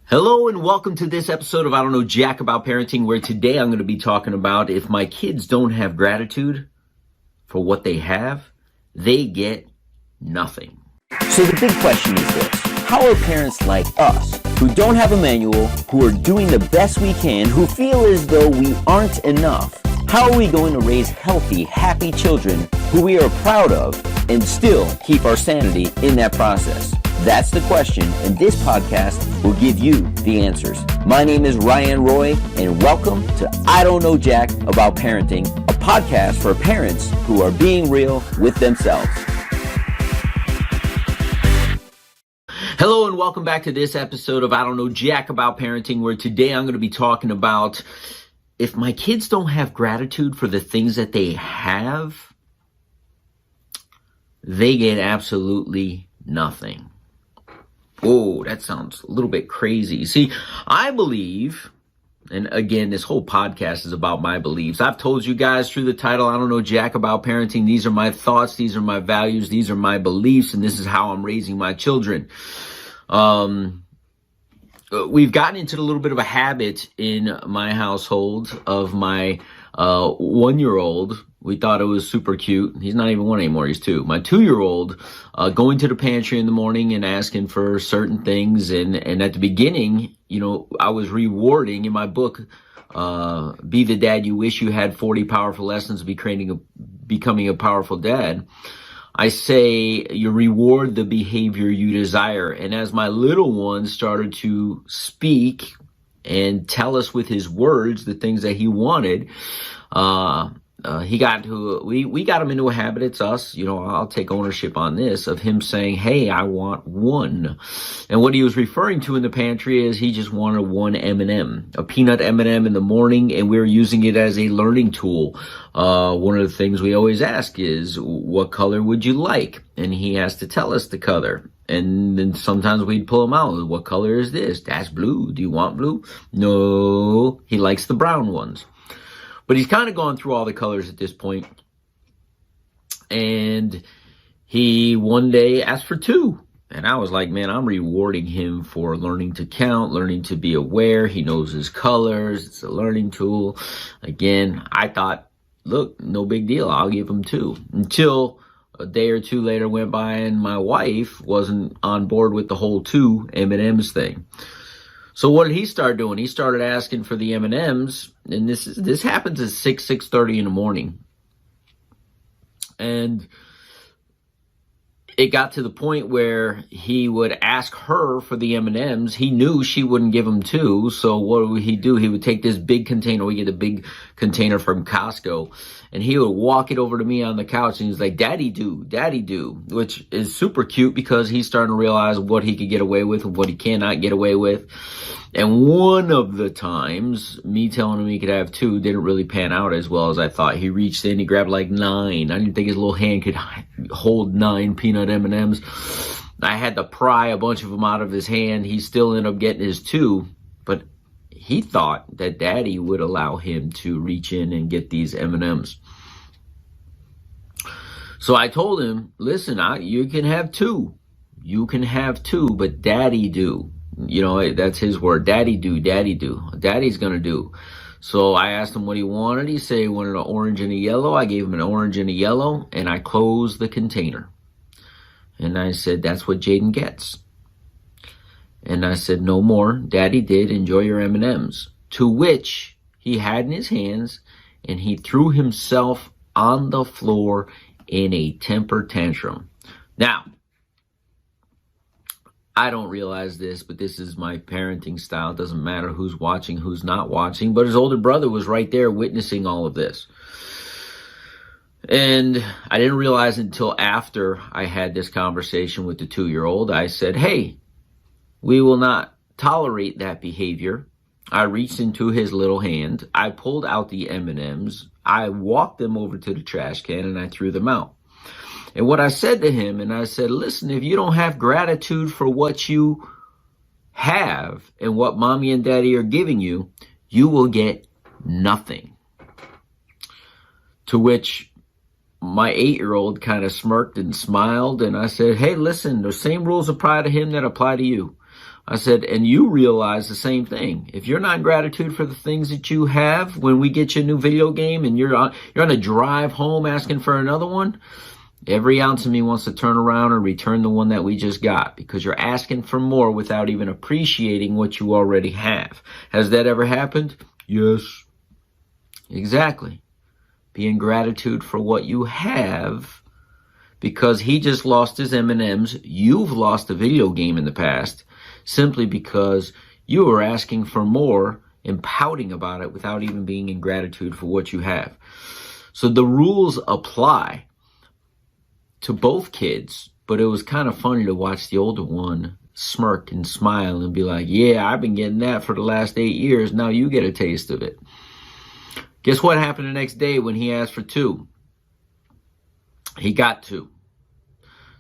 Hello and welcome to this episode of I Don't Know Jack About Parenting, where today I'm going to be talking about if my kids don't have gratitude for what they have, they get nothing. So the big question is this: how are parents like us, who don't have a manual, who are doing the best we can, who feel as though we aren't enough, how are we going to raise healthy, happy children who we are proud of and still keep our sanity in that process? That's the question, and this podcast will give you the answers. My name is Ryan Roy, and welcome to I Don't Know Jack About Parenting, a podcast for parents who are being real with themselves. Hello and welcome back to this episode of I Don't Know Jack About Parenting, where today I'm going to be talking about if my kids don't have gratitude for the things that they have, they get absolutely nothing. Oh, that sounds a little bit crazy. See, I believe, and again, this whole podcast is about my beliefs. I've told you guys through the title, I Don't Know Jack About Parenting. These are my thoughts. These are my values. These are my beliefs. And this is how I'm raising my children. We've gotten into a little bit of a habit in my household of my 1-year-old. We thought it was super cute. He's not even 1 anymore. He's 2. My 2-year-old going to the pantry in the morning and asking for certain things. And at the beginning, I was rewarding in my book, Be the Dad You Wish You Had, 40 Powerful Lessons of Becoming a Powerful Dad. I say you reward the behavior you desire. And as my little one started to speak and tell us with his words the things that he wanted, we got him into a habit. It's us, I'll take ownership on this, of him saying, hey, I want one. And what he was referring to in the pantry is he just wanted one M&M, a peanut M&M in the morning, and we're using it as a learning tool. One of the things we always ask is, what color would you like? And he has to tell us the color. And then sometimes we'd pull him out. What color is this? That's blue. Do you want blue? No, he likes the brown ones. But he's kind of gone through all the colors at this point. And he one day asked for 2. And I was like, man, I'm rewarding him for learning to count, learning to be aware. He knows his colors. It's a learning tool. Again, I thought, look, no big deal. I'll give him 2. Until a day or 2 later went by and my wife wasn't on board with the whole 2 M&Ms thing. So what did he start doing? He started asking for the M&Ms, and this happens at 6:30 in the morning. And it got to the point where he would ask her for the M&Ms. He knew she wouldn't give him 2, so what would he do? He would take this big container. We get a big container from Costco, and he would walk it over to me on the couch, and he's like, Daddy do, which is super cute because he's starting to realize what he could get away with and what he cannot get away with. And one of the times, me telling him he could have 2 didn't really pan out as well as I thought. He reached in, he grabbed like 9. I didn't think his little hand could hold 9 peanut M&Ms. I had to pry a bunch of them out of his hand. He still ended up getting his 2, but he thought that Daddy would allow him to reach in and get these M&Ms. So I told him, listen, you can have 2. You can have 2, but Daddy do. That's his word. Daddy do. Daddy's going to do. So I asked him what he wanted. He said he wanted an orange and a yellow. I gave him an orange and a yellow, and I closed the container. And I said, that's what Jaden gets. And I said, no more. Daddy did. Enjoy your M&Ms. To which he had in his hands, and he threw himself on the floor in a temper tantrum. Now, I don't realize this, but this is my parenting style. It doesn't matter who's watching, who's not watching. But his older brother was right there witnessing all of this. And I didn't realize until after I had this conversation with the 2-year-old. I said, hey, we will not tolerate that behavior. I reached into his little hand. I pulled out the M&Ms. I walked them over to the trash can and I threw them out. And what I said to him, and I said, listen, if you don't have gratitude for what you have and what mommy and daddy are giving you, you will get nothing. To which my 8-year-old kind of smirked and smiled, and I said, hey, listen, the same rules apply to him that apply to you. I said, and you realize the same thing. If you're not in gratitude for the things that you have, when we get you a new video game and you're on a drive home asking for another one, every ounce of me wants to turn around and return the one that we just got, because you're asking for more without even appreciating what you already have. Has that ever happened? Yes. Exactly. Be in gratitude for what you have, because he just lost his M&Ms. You've lost a video game in the past simply because you were asking for more and pouting about it without even being in gratitude for what you have. So the rules apply to both kids, but it was kind of funny to watch the older one smirk and smile and be like, yeah, I've been getting that for the last 8 years. Now you get a taste of it. Guess what happened the next day when he asked for 2? He got 2.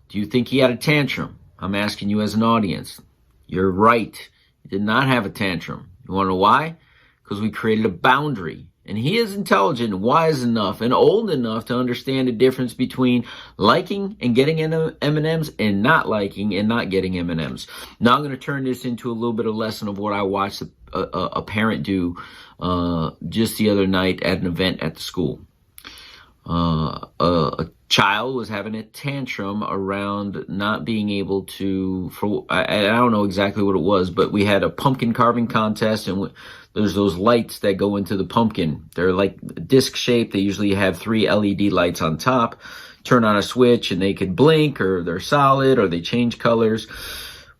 Do you think he had a tantrum? I'm asking you as an audience. You're right. He did not have a tantrum. You want to know why? Because we created a boundary. And he is intelligent and wise enough and old enough to understand the difference between liking and getting M&Ms and not liking and not getting M&Ms. Now I'm going to turn this into a little bit of lesson of what I watched a parent do just the other night at an event at the school. A child was having a tantrum around not being able to, I don't know exactly what it was, but we had a pumpkin carving contest, and there's those lights that go into the pumpkin. They're like disc shaped. They usually have 3 LED lights on top. Turn on a switch and they could blink, or they're solid, or they change colors.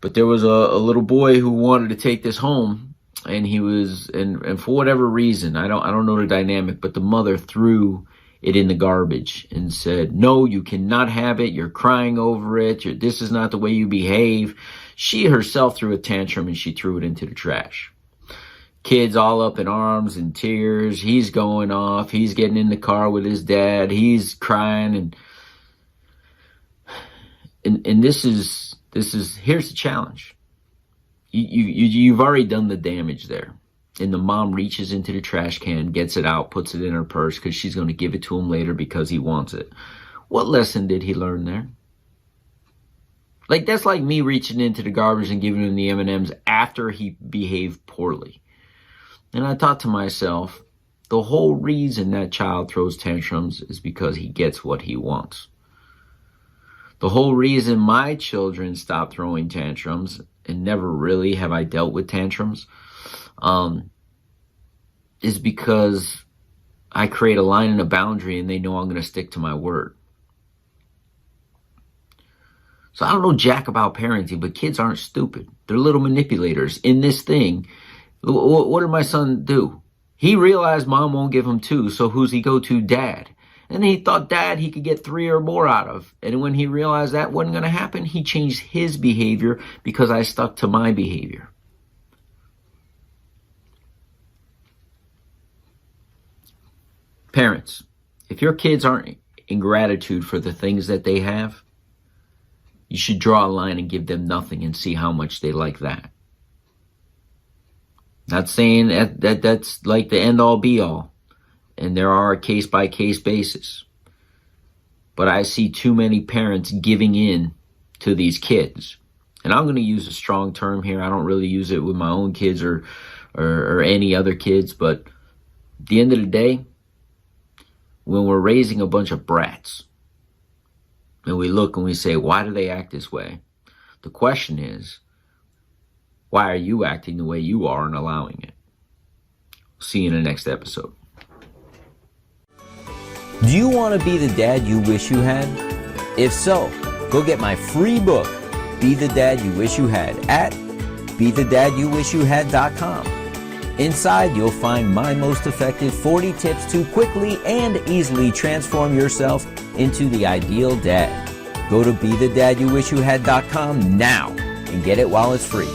But there was a little boy who wanted to take this home, and he was, and for whatever reason, I don't know the dynamic, but the mother threw it in the garbage and said, no, you cannot have it. You're crying over it. This is not the way you behave. She herself threw a tantrum and she threw it into the trash. Kids all up in arms and tears. He's going off. He's getting in the car with his dad. He's crying. And this is, here's the challenge. You've already done the damage there. And the mom reaches into the trash can, gets it out, puts it in her purse because she's going to give it to him later because he wants it. What lesson did he learn there? Like, that's like me reaching into the garbage and giving him the M&Ms after he behaved poorly. And I thought to myself, the whole reason that child throws tantrums is because he gets what he wants. The whole reason my children stop throwing tantrums, and never really have I dealt with tantrums, is because I create a line and a boundary and they know I'm going to stick to my word. So I don't know jack about parenting, but kids aren't stupid. They're little manipulators in this thing. What did my son do? He realized mom won't give him 2, so who's he go to? Dad. And he thought dad he could get 3 or more out of. And when he realized that wasn't going to happen, he changed his behavior because I stuck to my behavior. Parents, if your kids aren't in gratitude for the things that they have, you should draw a line and give them nothing and see how much they like that. Not saying that's like the end all be all. And there are a case by case basis. But I see too many parents giving in to these kids. And I'm going to use a strong term here. I don't really use it with my own kids or any other kids. But at the end of the day, when we're raising a bunch of brats and we look and we say, why do they act this way? The question is, why are you acting the way you are and allowing it? See you in the next episode. Do you want to be the dad you wish you had? If so, go get my free book, Be the Dad You Wish You Had, at BeTheDadYouWishYouHad.com. Inside, you'll find my most effective 40 tips to quickly and easily transform yourself into the ideal dad. Go to BeTheDadYouWishYouHad.com now and get it while it's free.